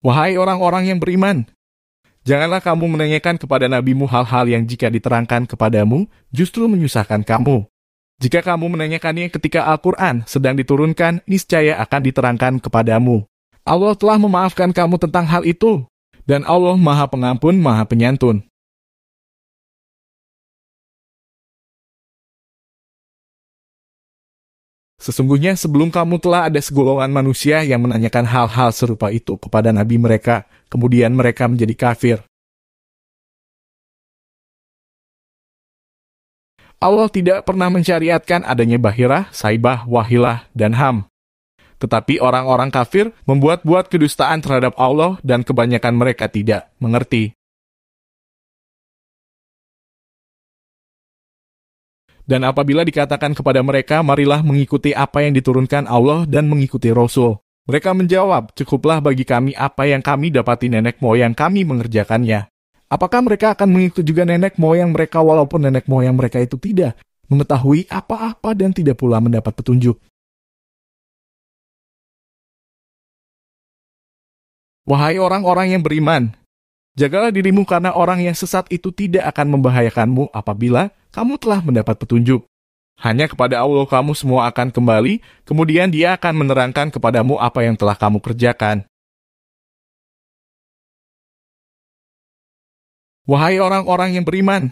Wahai orang-orang yang beriman, janganlah kamu menanyakan kepada nabimu hal-hal yang jika diterangkan kepadamu, justru menyusahkan kamu. Jika kamu menanyakannya ketika Al-Quran sedang diturunkan, niscaya akan diterangkan kepadamu. Allah telah memaafkan kamu tentang hal itu, dan Allah Maha Pengampun, Maha Penyantun. Sesungguhnya sebelum kamu telah ada segolongan manusia yang menanyakan hal-hal serupa itu kepada nabi mereka, kemudian mereka menjadi kafir. Allah tidak pernah mensyariatkan adanya bahirah, saibah, wahilah, dan ham. Tetapi orang-orang kafir membuat-buat kedustaan terhadap Allah dan kebanyakan mereka tidak mengerti. Dan apabila dikatakan kepada mereka, marilah mengikuti apa yang diturunkan Allah dan mengikuti Rasul. Mereka menjawab, cukuplah bagi kami apa yang kami dapati nenek moyang kami mengerjakannya. Apakah mereka akan mengikuti juga nenek moyang mereka walaupun nenek moyang mereka itu tidak mengetahui apa-apa dan tidak pula mendapat petunjuk? Wahai orang-orang yang beriman, jagalah dirimu karena orang yang sesat itu tidak akan membahayakanmu apabila kamu telah mendapat petunjuk. Hanya kepada Allah kamu semua akan kembali, kemudian Dia akan menerangkan kepadamu apa yang telah kamu kerjakan. Wahai orang-orang yang beriman,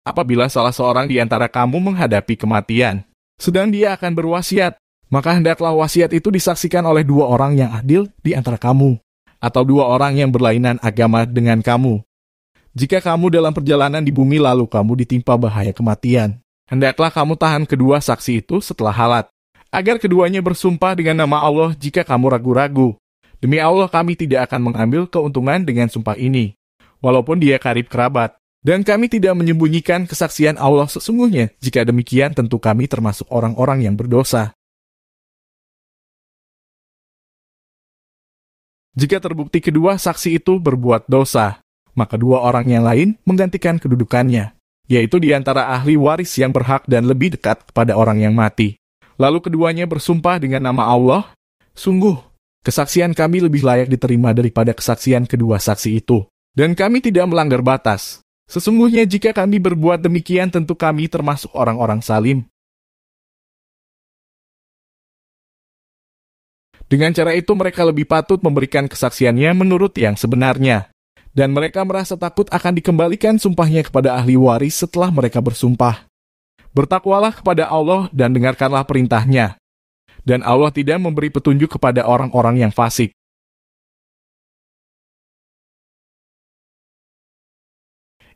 apabila salah seorang di antara kamu menghadapi kematian, sedang dia akan berwasiat, maka hendaklah wasiat itu disaksikan oleh dua orang yang adil di antara kamu, atau dua orang yang berlainan agama dengan kamu. Jika kamu dalam perjalanan di bumi lalu kamu ditimpa bahaya kematian, hendaklah kamu tahan kedua saksi itu setelah halat, agar keduanya bersumpah dengan nama Allah jika kamu ragu-ragu. Demi Allah kami tidak akan mengambil keuntungan dengan sumpah ini, walaupun dia karib kerabat. Dan kami tidak menyembunyikan kesaksian Allah sesungguhnya, jika demikian tentu kami termasuk orang-orang yang berdosa. Jika terbukti kedua saksi itu berbuat dosa, maka dua orang yang lain menggantikan kedudukannya, yaitu di antara ahli waris yang berhak dan lebih dekat kepada orang yang mati. Lalu keduanya bersumpah dengan nama Allah, sungguh, kesaksian kami lebih layak diterima daripada kesaksian kedua saksi itu, dan kami tidak melanggar batas. Sesungguhnya jika kami berbuat demikian tentu kami termasuk orang-orang salim. Dengan cara itu mereka lebih patut memberikan kesaksiannya menurut yang sebenarnya. Dan mereka merasa takut akan dikembalikan sumpahnya kepada ahli waris setelah mereka bersumpah. Bertakwalah kepada Allah dan dengarkanlah perintahnya. Dan Allah tidak memberi petunjuk kepada orang-orang yang fasik.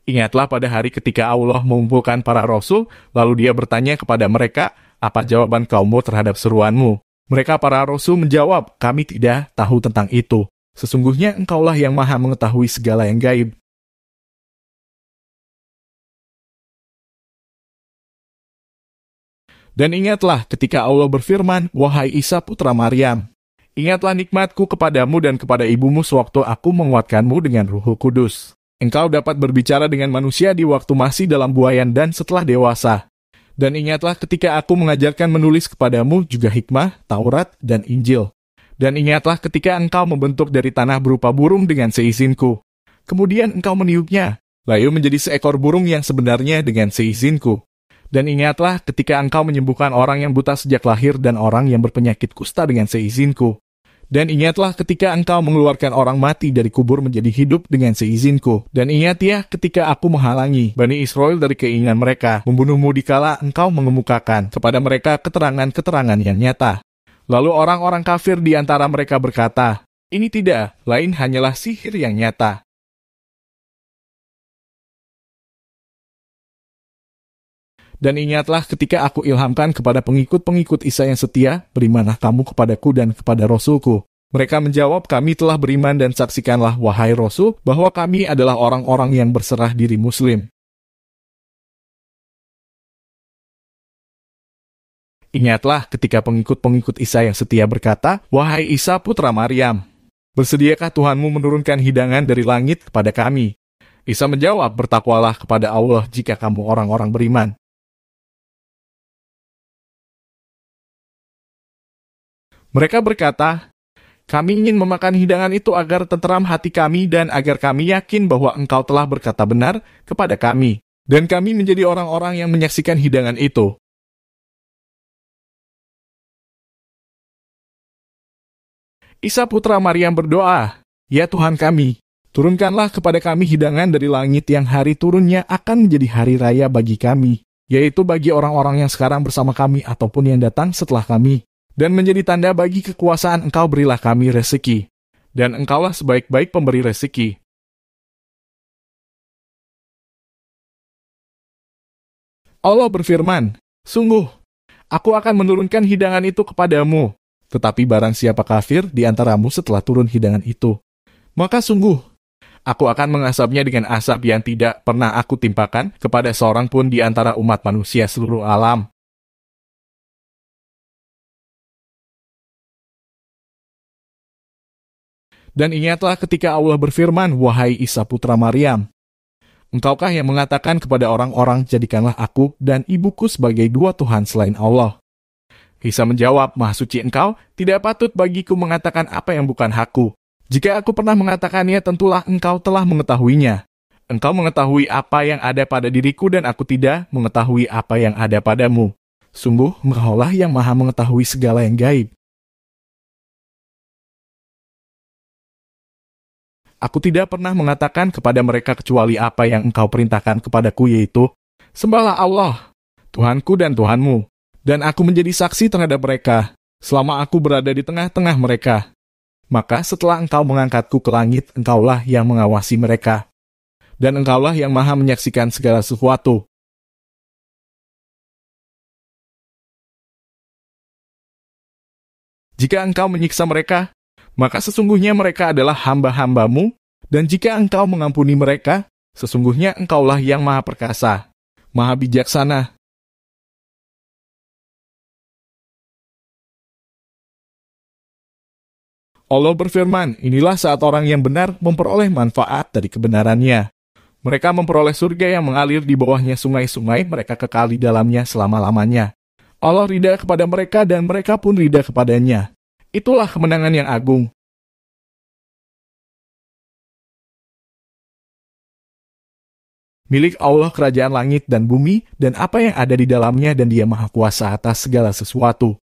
Ingatlah pada hari ketika Allah mengumpulkan para rasul, lalu Dia bertanya kepada mereka, apa jawaban kaummu terhadap seruanmu? Mereka para rasul menjawab, kami tidak tahu tentang itu. Sesungguhnya Engkaulah yang Maha mengetahui segala yang gaib. Dan ingatlah ketika Allah berfirman, wahai Isa putra Maryam, ingatlah nikmatku kepadamu dan kepada ibumu sewaktu aku menguatkanmu dengan Ruhul Kudus. Engkau dapat berbicara dengan manusia di waktu masih dalam buayan dan setelah dewasa. Dan ingatlah ketika aku mengajarkan menulis kepadamu juga hikmah, Taurat, dan Injil. Dan ingatlah ketika engkau membentuk dari tanah berupa burung dengan seizinku. Kemudian engkau meniupnya, lalu menjadi seekor burung yang sebenarnya dengan seizinku. Dan ingatlah ketika engkau menyembuhkan orang yang buta sejak lahir dan orang yang berpenyakit kusta dengan seizinku. Dan ingatlah ketika engkau mengeluarkan orang mati dari kubur menjadi hidup dengan seizinku. Dan ingat ya ketika aku menghalangi Bani Israel dari keinginan mereka membunuhmu dikala engkau mengemukakan kepada mereka keterangan-keterangan yang nyata. Lalu orang-orang kafir di antara mereka berkata, ini tidak, lain hanyalah sihir yang nyata. Dan ingatlah ketika aku ilhamkan kepada pengikut-pengikut Isa yang setia, berimanlah kamu kepadaku dan kepada Rasulku. Mereka menjawab, kami telah beriman dan saksikanlah, wahai Rasul, bahwa kami adalah orang-orang yang berserah diri Muslim. Ingatlah ketika pengikut-pengikut Isa yang setia berkata, wahai Isa putra Maryam, bersediakah Tuhanmu menurunkan hidangan dari langit kepada kami? Isa menjawab, bertakwalah kepada Allah jika kamu orang-orang beriman. Mereka berkata, Kami ingin memakan hidangan itu agar tenteram hati kami dan agar kami yakin bahwa Engkau telah berkata benar kepada kami. Dan kami menjadi orang-orang yang menyaksikan hidangan itu. Isa putra Maryam berdoa, "Ya Tuhan kami, turunkanlah kepada kami hidangan dari langit yang hari turunnya akan menjadi hari raya bagi kami, yaitu bagi orang-orang yang sekarang bersama kami ataupun yang datang setelah kami. Dan menjadi tanda bagi kekuasaan Engkau berilah kami rezeki. Dan Engkaulah sebaik-baik pemberi rezeki." Allah berfirman, "Sungguh, aku akan menurunkan hidangan itu kepadamu. Tetapi barang siapa kafir di antaramu setelah turun hidangan itu, maka sungguh, aku akan mengasapnya dengan asap yang tidak pernah aku timpakan kepada seorang pun di antara umat manusia seluruh alam." Dan ingatlah ketika Allah berfirman, "Wahai Isa putra Maryam, engkaukah yang mengatakan kepada orang-orang, jadikanlah aku dan ibuku sebagai dua Tuhan selain Allah?" Isa menjawab, "Maha suci Engkau, tidak patut bagiku mengatakan apa yang bukan hakku. Jika aku pernah mengatakannya, tentulah Engkau telah mengetahuinya. Engkau mengetahui apa yang ada pada diriku dan aku tidak mengetahui apa yang ada padamu. Sungguh, Engkaulah yang maha mengetahui segala yang gaib. Aku tidak pernah mengatakan kepada mereka kecuali apa yang Engkau perintahkan kepadaku, yaitu, sembahlah Allah, Tuhanku dan Tuhanmu. Dan aku menjadi saksi terhadap mereka, selama aku berada di tengah-tengah mereka. Maka setelah Engkau mengangkatku ke langit, Engkaulah yang mengawasi mereka. Dan Engkaulah yang maha menyaksikan segala sesuatu. Jika Engkau menyiksa mereka, maka sesungguhnya mereka adalah hamba-hambamu, dan jika Engkau mengampuni mereka, sesungguhnya Engkaulah yang maha perkasa, maha bijaksana. Allah berfirman, "Inilah saat orang yang benar memperoleh manfaat dari kebenarannya. Mereka memperoleh surga yang mengalir di bawahnya sungai-sungai, mereka kekal di dalamnya selama-lamanya. Allah ridha kepada mereka dan mereka pun ridha kepadanya. Itulah kemenangan yang agung." Milik Allah kerajaan langit dan bumi dan apa yang ada di dalamnya, dan Dia maha kuasa atas segala sesuatu.